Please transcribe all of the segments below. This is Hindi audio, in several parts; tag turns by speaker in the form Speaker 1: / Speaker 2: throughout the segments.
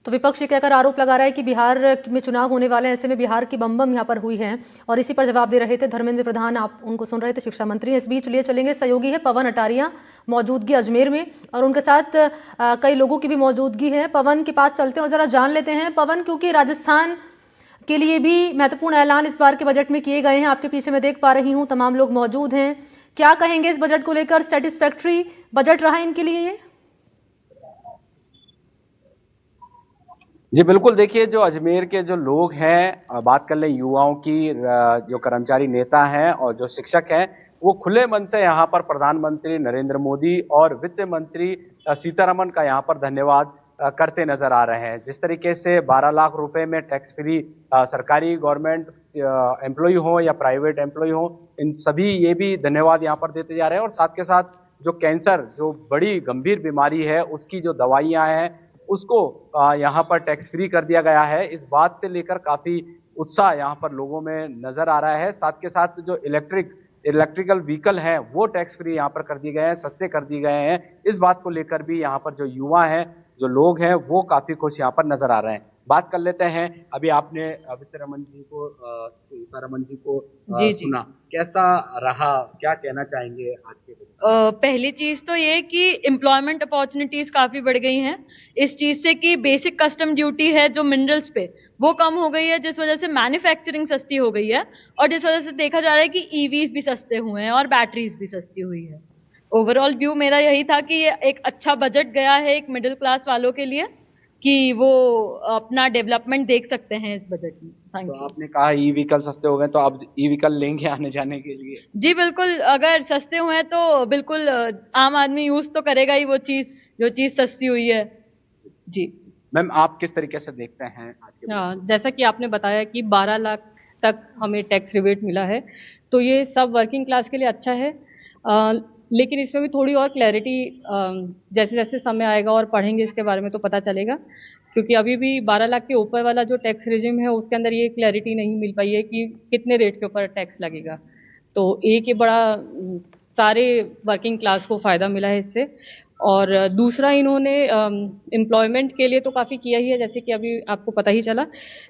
Speaker 1: तो विपक्ष ये कहकर आरोप लगा रहा है कि बिहार में चुनाव होने वाले हैं, ऐसे में बिहार की बम यहाँ पर हुई है। और इसी पर जवाब दे रहे थे धर्मेंद्र प्रधान, आप उनको सुन रहे थे, शिक्षा मंत्री। इस बीच लिए चलेंगे, सहयोगी है पवन अटारिया, मौजूदगी अजमेर में, और उनके साथ कई लोगों की भी मौजूदगी है। पवन के पास चलते हैं और जरा जान लेते हैं पवन, क्योंकि राजस्थान के लिए भी महत्वपूर्ण ऐलान इस बार के बजट में किए गए हैं। आपके पीछे मैं देख पा रही हूँ तमाम लोग मौजूद हैं। क्या कहेंगे इस बजट को लेकर? सेटिस्फैक्ट्री बजट रहा इनके लिए ये?
Speaker 2: जी बिल्कुल, देखिए जो अजमेर के जो लोग हैं, बात कर ले युवाओं की, जो कर्मचारी नेता हैं और जो शिक्षक हैं, वो खुले मन से यहाँ पर प्रधानमंत्री नरेंद्र मोदी और वित्त मंत्री सीतारमण का यहाँ पर धन्यवाद करते नजर आ रहे हैं। जिस तरीके से 12 लाख रुपए में टैक्स फ्री सरकारी गवर्नमेंट एम्प्लॉय हो या प्राइवेट एम्प्लॉय हो, इन सभी ये भी धन्यवाद यहाँ पर देते जा रहे हैं। और साथ के साथ जो कैंसर, जो बड़ी गंभीर बीमारी है, उसकी जो दवाइयां हैं उसको यहाँ पर टैक्स फ्री कर दिया गया है। इस बात से लेकर काफी उत्साह यहाँ पर लोगों में नजर आ रहा है। साथ के साथ जो इलेक्ट्रिकल व्हीकल हैं वो टैक्स फ्री यहाँ पर कर दिए गए हैं, सस्ते कर दिए गए हैं। इस बात को लेकर भी यहाँ पर जो युवा हैं, जो लोग हैं, वो काफी खुश यहाँ पर नजर आ रहे हैं। बात कर लेते हैं, अभी आपने सीतारमण जी को
Speaker 3: जी
Speaker 2: सुना, कैसा रहा, क्या कहना चाहेंगे आज के
Speaker 3: पहली चीज तो ये कि एम्प्लॉयमेंट अपॉर्चुनिटीज काफी बढ़ गई हैं इस चीज से कि बेसिक कस्टम ड्यूटी है जो मिनरल्स पे, वो कम हो गई है, जिस वजह से मैन्युफैक्चरिंग सस्ती हो गई है और जिस वजह से देखा जा रहा है कि ईवीज भी सस्ते हुए हैं और बैटरीज भी सस्ती हुई है। ओवरऑल व्यू मेरा यही था कि ये एक अच्छा बजट गया है एक मिडिल क्लास वालों के लिए, कि वो अपना डेवलपमेंट देख सकते हैं इस बजट में। थैंक
Speaker 2: तो
Speaker 3: यू।
Speaker 2: आपने कहा ई व्हीकल सस्ते हो गए, तो अब ई व्हीकल लेंगे आने जाने के लिए?
Speaker 3: जी बिल्कुल, अगर सस्ते हुए हैं तो बिल्कुल आम आदमी यूज तो करेगा ही वो चीज, जो चीज सस्ती हुई है। जी
Speaker 2: मैम, आप किस तरीके से देखते हैं आज के
Speaker 4: हाँ, जैसा कि आपने बताया कि 12 लाख तक हमें टैक्स रिबेट मिला है, तो ये सब वर्किंग क्लास के लिए अच्छा है। लेकिन इसमें भी थोड़ी और क्लैरिटी जैसे जैसे समय आएगा और पढ़ेंगे इसके बारे में तो पता चलेगा, क्योंकि अभी भी 12 लाख के ऊपर वाला जो टैक्स रेजिम है उसके अंदर ये क्लैरिटी नहीं मिल पाई है कि कितने रेट के ऊपर टैक्स लगेगा। तो एक ये बड़ा सारे वर्किंग क्लास को फ़ायदा मिला है इससे। और दूसरा, इन्होंने एम्प्लॉयमेंट के लिए तो काफ़ी किया ही है, जैसे कि अभी आपको पता ही चला।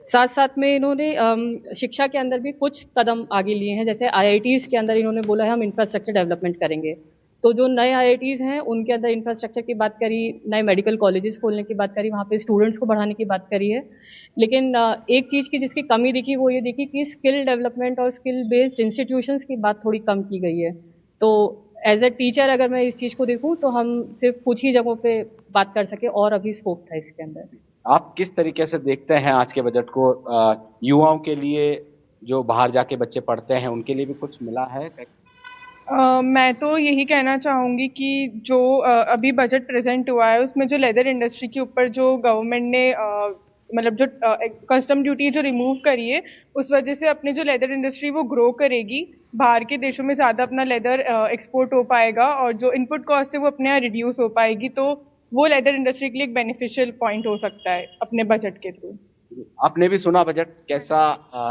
Speaker 4: साथ साथ में इन्होंने शिक्षा के अंदर भी कुछ कदम आगे लिए हैं, जैसे आईआईटीज़ के अंदर इन्होंने बोला है हम इंफ्रास्ट्रक्चर डेवलपमेंट करेंगे। तो जो नए आईआईटीज़ हैं उनके अंदर इंफ्रास्ट्रक्चर की बात करी, नए मेडिकल कॉलेजेस खोलने की बात करी, वहाँ पे स्टूडेंट्स को बढ़ाने की बात करी है। लेकिन एक चीज़ की जिसकी कमी दिखी वो ये दिखी कि स्किल डेवलपमेंट और स्किल बेस्ड इंस्टीट्यूशंस की बात थोड़ी कम की गई है। तो एज ए टीचर अगर मैं इस चीज़ को देखूं तो हम सिर्फ कुछ ही जगहों पे बात कर सके और अभी स्कोप था इसके अंदर।
Speaker 2: आप किस तरीके से देखते हैं आज के बजट को? युवाओं के लिए, जो बाहर जाके बच्चे पढ़ते हैं, उनके लिए भी कुछ मिला है?
Speaker 5: मैं तो यही कहना चाहूँगी कि जो अभी बजट प्रेजेंट हुआ है उसमें जो लेदर इंडस्ट्री के ऊपर जो गवर्नमेंट ने मतलब जो कस्टम ड्यूटी जो रिमूव करी है, उस वजह से अपने जो लेदर इंडस्ट्री वो ग्रो करेगी, बाहर के देशों में ज़्यादा अपना लेदर एक्सपोर्ट हो पाएगा और जो इनपुट कॉस्ट है वो अपने यहाँ रिड्यूस हो पाएगी। तो वो लेदर इंडस्ट्री के लिए एक बेनिफिशियल पॉइंट हो सकता है अपने बजट के थ्रू।
Speaker 2: आपने भी सुना बजट, कैसा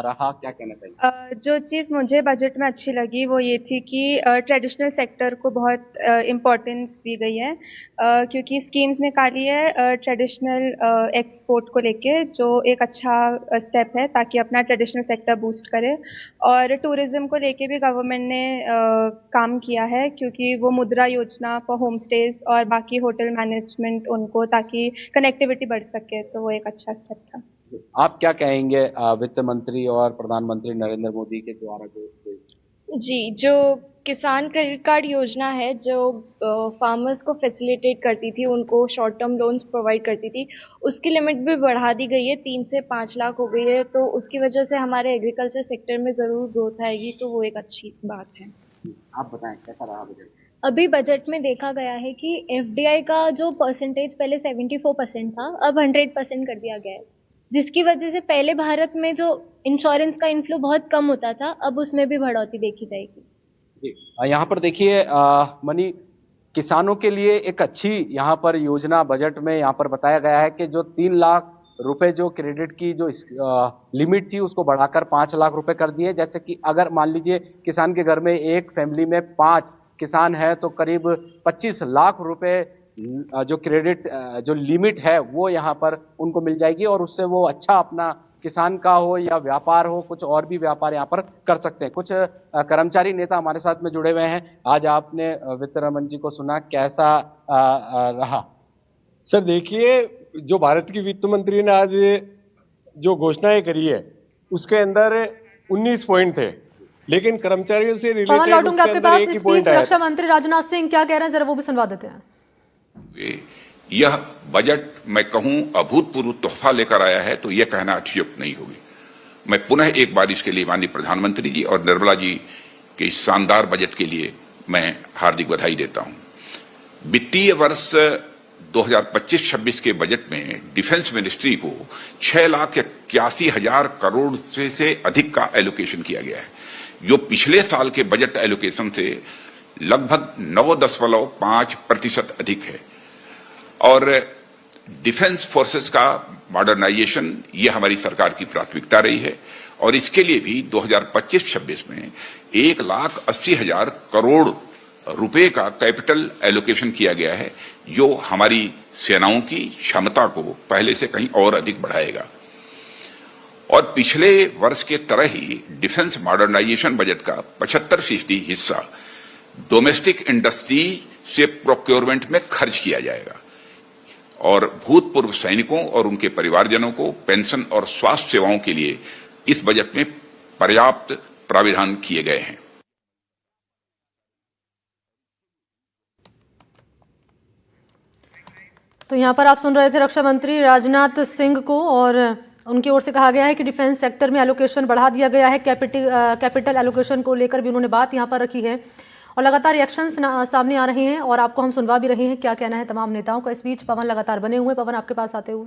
Speaker 2: रहा, क्या कहना चाहिए?
Speaker 6: जो चीज़ मुझे बजट में अच्छी लगी वो ये थी कि ट्रेडिशनल सेक्टर को बहुत इम्पोर्टेंस दी गई है, क्योंकि स्कीम्स निकाली है ट्रेडिशनल एक्सपोर्ट को लेके, जो एक अच्छा स्टेप है ताकि अपना ट्रेडिशनल सेक्टर बूस्ट करे। और टूरिज़्म को लेके भी गवर्नमेंट ने काम किया है, क्योंकि वो मुद्रा योजना फॉर होम स्टेज और बाकी होटल मैनेजमेंट उनको, ताकि कनेक्टिविटी बढ़ सके, तो वो एक अच्छा स्टेप था।
Speaker 2: आप क्या कहेंगे वित्त मंत्री और प्रधानमंत्री नरेंद्र मोदी के द्वारा जो
Speaker 7: जी, जो किसान क्रेडिट कार्ड योजना है, जो फार्मर्स को फैसिलिटेट करती थी, उनको शॉर्ट टर्म लोन्स प्रोवाइड करती थी, उसकी लिमिट भी बढ़ा दी गई है, 3 से 5 लाख हो गई है। तो उसकी वजह से हमारे एग्रीकल्चर सेक्टर में ज़रूर ग्रोथ आएगी, तो वो एक अच्छी बात है।
Speaker 2: आप बताएं कैसा रहा बजट?
Speaker 7: अभी बजट में देखा गया है कि एफडीआई का जो परसेंटेज पहले 74% था, अब 100% कर दिया गया है, जिसकी वजह से पहले भारत में जो इंश्योरेंस का इनफ्लो बहुत कम होता था, अब उसमें भी बढ़ोतरी देखी जाएगी।
Speaker 2: यहाँ पर देखिए मनी, किसानों के लिए एक अच्छी यहाँ पर योजना बजट में यहाँ पर बताया गया है कि जो 3 लाख रुपए जो क्रेडिट की जो लिमिट थी उसको बढ़ाकर 5 लाख रुपए कर दिए। जैसे कि अगर मान लीजिए किसान के घर में एक फैमिली में 5 किसान है तो करीब 25 लाख रुपए जो क्रेडिट जो लिमिट है वो यहाँ पर उनको मिल जाएगी और उससे वो अच्छा अपना किसान का हो या व्यापार हो, कुछ और भी व्यापार यहाँ पर कर सकते हैं। कुछ कर्मचारी नेता हमारे साथ में जुड़े हुए हैं। आज आपने वित्त रमन जी को सुना, कैसा रहा?
Speaker 8: सर देखिए, जो भारत की वित्त मंत्री ने आज जो घोषणाएं करी है उसके अंदर 19 पॉइंट थे, लेकिन कर्मचारियों से
Speaker 1: पवन
Speaker 8: रिलेटेड
Speaker 1: लौटूंगा
Speaker 8: उसके
Speaker 1: आपके
Speaker 8: अंदर
Speaker 1: पास।
Speaker 8: एक ही
Speaker 1: इस
Speaker 8: पॉइंट
Speaker 1: बीच
Speaker 8: आया
Speaker 1: रक्षा मंत्री राजनाथ सिंह क्या कह रहे हैं, जरा वो भी सुनवा देते हैं।
Speaker 9: यह बजट मैं कहूं अभूतपूर्व तोहफा लेकर आया है तो यह कहना अतिशयोक्ति नहीं होगी। मैं पुनः एक बार इसके लिए माननीय प्रधानमंत्री जी और निर्मला जी के इस शानदार बजट के लिए मैं हार्दिक बधाई देता हूं। वित्तीय वर्ष 2025-26 के बजट में डिफेंस मिनिस्ट्री को 6,81,000 करोड़ से अधिक का एलोकेशन किया गया है, जो पिछले साल के बजट एलोकेशन से लगभग 9.5% अधिक है। और डिफेंस फोर्सेस का मॉडर्नाइजेशन ये हमारी सरकार की प्राथमिकता रही है और इसके लिए भी 2025-26 में 1,80,000 करोड़ रुपए का कैपिटल एलोकेशन किया गया है, जो हमारी सेनाओं की क्षमता को पहले से कहीं और अधिक बढ़ाएगा। और पिछले वर्ष के तरह ही डिफेंस मॉडर्नाइजेशन बजट का 75% हिस्सा डोमेस्टिक इंडस्ट्री से प्रोक्योरमेंट में खर्च किया जाएगा और भूतपूर्व सैनिकों और उनके परिवारजनों को पेंशन और स्वास्थ्य सेवाओं के लिए इस बजट में पर्याप्त प्राविधान किए गए हैं।
Speaker 1: तो यहाँ पर आप सुन रहे थे रक्षा मंत्री राजनाथ सिंह को, और उनकी ओर से कहा गया है कि डिफेंस सेक्टर में एलोकेशन बढ़ा दिया गया है। कैपिटल एलोकेशन को लेकर भी उन्होंने बात यहाँ पर रखी है और लगातार रिएक्शंस सामने आ रहे हैं और आपको हम सुनवा भी रहे हैं क्या कहना है तमाम नेताओं का। इस बीच पवन लगातार बने हुए। पवन, आपके पास आते हुए।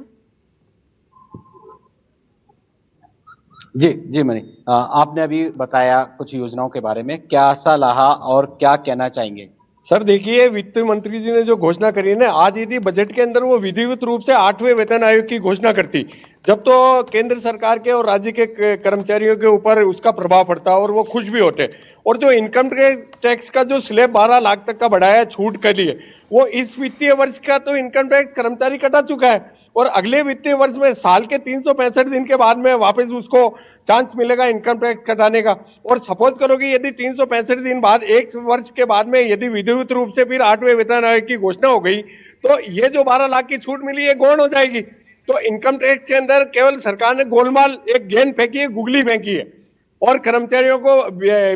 Speaker 2: जी मनी, आपने अभी बताया कुछ योजनाओं के बारे में, क्या सा रहा और क्या कहना चाहेंगे?
Speaker 8: सर देखिए, वित्त मंत्री जी ने जो घोषणा करी है ना, आज यदि बजट के अंदर वो विधिवत रूप से 8वें वेतन आयोग की घोषणा करती, जब तो केंद्र सरकार के और राज्य के कर्मचारियों के ऊपर उसका प्रभाव पड़ता और वो खुश भी होते। और जो इनकम टैक्स का जो स्लैब 12 लाख तक का बढ़ाया छूट के लिए, वो इस वित्तीय वर्ष का तो इनकम टैक्स कर्मचारी कटा चुका है और अगले वित्तीय वर्ष में साल के 365 दिन के बाद में वापस उसको चांस मिलेगा इनकम टैक्स कटाने का। और सपोज करो कि यदि 365 दिन बाद, एक वर्ष के बाद में यदि विधिवत रूप से फिर 8वें वेतन आयोग की घोषणा हो गई, तो ये जो 12 लाख की छूट मिली है गौण हो जाएगी। तो इनकम टैक्स के अंदर केवल सरकार ने गोलमाल एक गेंद फेंकी है, गुगली फेंकी है और कर्मचारियों को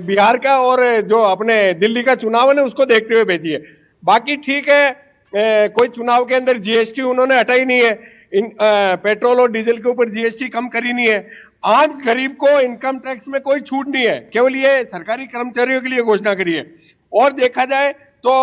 Speaker 8: बिहार का और जो अपने दिल्ली का चुनाव है उसको देखते हुए भेजी है। बाकी ठीक है, कोई चुनाव के अंदर जीएसटी उन्होंने हटाई नहीं है, पेट्रोल और डीजल के ऊपर जीएसटी कम करी नहीं है। आम गरीब को इनकम टैक्स में कोई छूट नहीं है, केवल ये सरकारी कर्मचारियों के लिए घोषणा करी है। और देखा जाए तो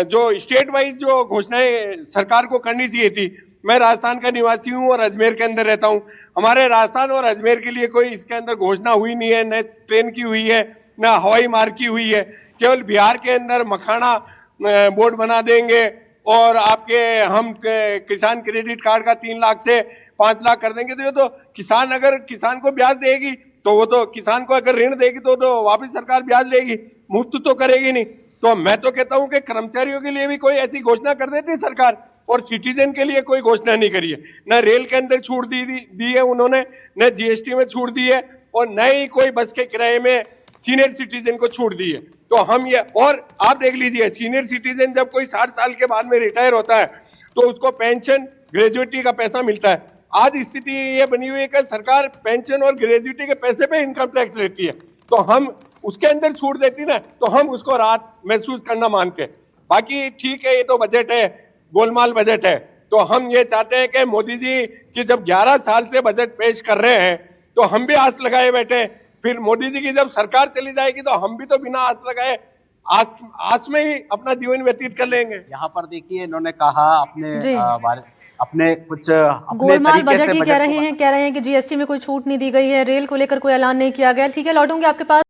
Speaker 8: जो स्टेट वाइज जो घोषणाएं सरकार को करनी चाहिए थी, मैं राजस्थान का निवासी हूं और अजमेर के अंदर रहता हूं। हमारे राजस्थान और अजमेर के लिए कोई इसके अंदर घोषणा हुई नहीं है, न ट्रेन की हुई है न हवाई मार्ग की हुई है। केवल बिहार के अंदर मखाना बोर्ड बना देंगे और आपके हम किसान क्रेडिट कार्ड का 3 लाख से 5 लाख कर देंगे। तो ये तो किसान, अगर किसान को ब्याज देगी तो वो तो किसान को अगर ऋण देगी तो वापस सरकार ब्याज लेगी, मुफ्त तो करेगी नहीं। तो मैं तो कहता हूं कि कर्मचारियों के लिए भी कोई ऐसी घोषणा कर देती सरकार, और सिटीजन के लिए कोई घोषणा नहीं करी है। न रेल के अंदर छूट दी है उन्होंने, न जीएसटी में छूट दी है और न ही कोई बस के किराए में सीनियर सिटीजन को छूट दी है। तो हम ये, और आप देख लीजिए, सीनियर सिटीजन जब कोई 60 साल के बाद में रिटायर होता है तो उसको पेंशन, ग्रेजुएटी का पैसा मिलता है। आज स्थिति ये बनी हुई है कि सरकार पेंशन और ग्रेजुएटी के पैसे पे इनकम टैक्स लेती है, तो हम उसके अंदर छूट देती ना, तो हम उसको राहत महसूस करना मानते। बाकी ठीक है, ये तो बजट है, गोलमाल बजट है। तो हम ये चाहते हैं कि मोदी जी की जब 11 साल से बजट पेश कर रहे हैं तो हम भी आस लगाए बैठे, फिर मोदी जी की जब सरकार चली जाएगी तो हम भी तो बिना आस लगाए आस में ही अपना जीवन व्यतीत कर लेंगे।
Speaker 2: यहाँ पर देखिए, इन्होंने कहा अपने कुछ
Speaker 1: गोलमाल बजट ही कह रहे हैं कि जीएसटी में कोई छूट नहीं दी गई है, रेल को लेकर कोई ऐलान नहीं किया गया। ठीक है, लौटूंगी आपके पास।